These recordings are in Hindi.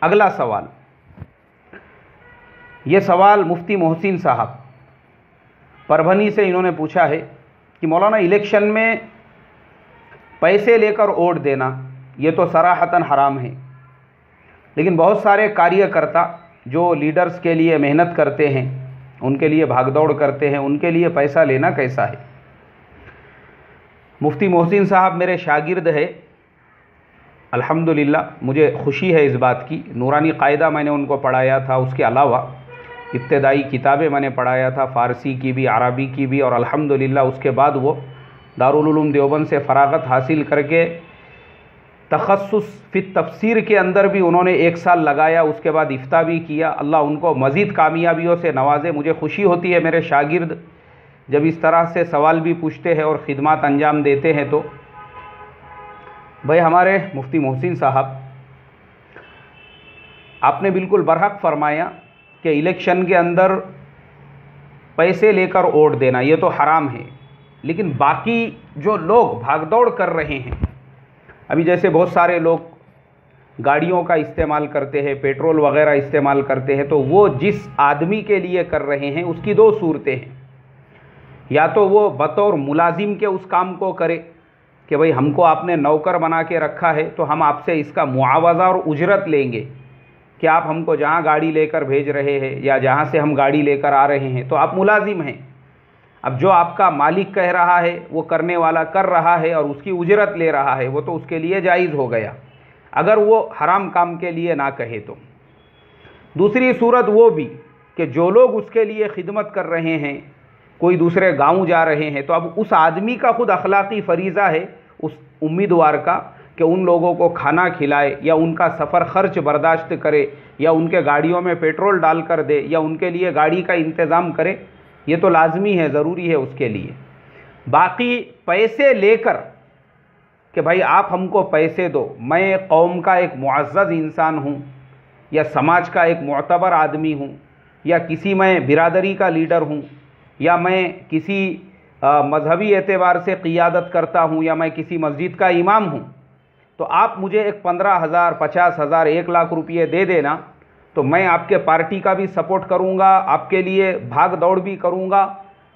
अगला सवाल, ये सवाल मुफ्ती मोहसिन साहब परभनी से इन्होंने पूछा है कि मौलाना इलेक्शन में पैसे लेकर वोट देना ये तो सराहतन हराम है, लेकिन बहुत सारे कार्यकर्ता जो लीडर्स के लिए मेहनत करते हैं, उनके लिए भागदौड़ करते हैं, उनके लिए पैसा लेना कैसा है? मुफ्ती मोहसिन साहब मेरे शागिर्द है, अल्हम्दुलिल्लाह मुझे खुशी है इस बात की। नूरानी कायदा मैंने उनको पढ़ाया था, उसके अलावा इब्तदाई किताबें मैंने पढ़ाया था, फ़ारसी की भी, अरबी की भी, और अल्हम्दुलिल्लाह उसके बाद वो दारुल उलूम देवबंद से फ़रागत हासिल करके तखस्सुस फ़ी तफसीर के अंदर भी उन्होंने 1 साल लगाया, उसके बाद इफ्ता भी किया। अल्लाह उनको मज़ीद कामयाबियों से नवाजे। मुझे खुशी होती है मेरे शागिर्द जब इस तरह से सवाल भी पूछते हैं और ख़िदमत अंजाम देते हैं। तो भाई हमारे मुफ्ती मोहसिन साहब, आपने बिल्कुल बरहक फरमाया कि इलेक्शन के अंदर पैसे लेकर वोट देना ये तो हराम है, लेकिन बाकी जो लोग भागदौड़ कर रहे हैं, अभी जैसे बहुत सारे लोग गाड़ियों का इस्तेमाल करते हैं, पेट्रोल वगैरह इस्तेमाल करते हैं, तो वो जिस आदमी के लिए कर रहे हैं उसकी 2 सूरतें हैं। या तो वो बतौर मुलाजिम के उस काम को करे कि भाई हमको आपने नौकर बना के रखा है तो हम आपसे इसका मुआवजा और उजरत लेंगे कि आप हमको जहाँ गाड़ी लेकर भेज रहे हैं या जहाँ से हम गाड़ी लेकर आ रहे हैं तो आप मुलाजिम हैं। अब जो आपका मालिक कह रहा है वो करने वाला कर रहा है और उसकी उजरत ले रहा है, वो तो उसके लिए जायज़ हो गया, अगर वो हराम काम के लिए ना कहे तो। दूसरी सूरत वो भी कि जो लोग उसके लिए खिदमत कर रहे हैं, कोई दूसरे गांव जा रहे हैं, तो अब उस आदमी का खुद अखलाकी फरीज़ा है उस उम्मीदवार का कि उन लोगों को खाना खिलाए या उनका सफ़र ख़र्च बर्दाश्त करे या उनके गाड़ियों में पेट्रोल डाल कर दे या उनके लिए गाड़ी का इंतज़ाम करे। ये तो लाजमी है, ज़रूरी है उसके लिए। बाकी पैसे लेकर कि भाई आप हमको पैसे दो, मैं कौम का एक मुअज़्ज़ज़ इंसान हूँ या समाज का एक मुअतबर आदमी हूँ या किसी मैं बिरादरी का लीडर हूँ या मैं किसी मजहबी एतबार से क़ियादत करता हूँ या मैं किसी मस्जिद का इमाम हूँ, तो आप मुझे एक 15,000, 50,000, 1 लाख रुपये दे देना तो मैं आपके पार्टी का भी सपोर्ट करूँगा, आपके लिए भाग दौड़ भी करूँगा।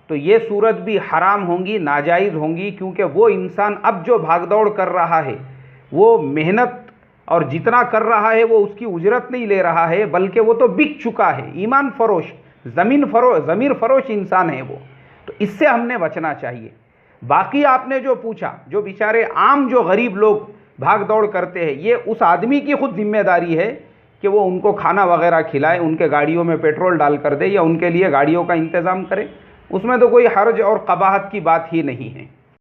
तो ये सूरत भी हराम होंगी, नाजायज़ होंगी, क्योंकि वो इंसान अब जो भाग दौड़ कर रहा है वो मेहनत और जितना कर रहा है वो उसकी उजरत नहीं ले रहा है, बल्कि वो तो बिक चुका है, ईमान फरोश, ज़मीर फरोश इंसान है वो। तो इससे हमने बचना चाहिए। बाकी आपने जो पूछा, जो बेचारे आम जो गरीब लोग भाग दौड़ करते हैं, ये उस आदमी की खुद जिम्मेदारी है कि वो उनको खाना वगैरह खिलाए, उनके गाड़ियों में पेट्रोल डाल कर दे या उनके लिए गाड़ियों का इंतज़ाम करे। उसमें तो कोई हर्ज और कबाहत की बात ही नहीं है।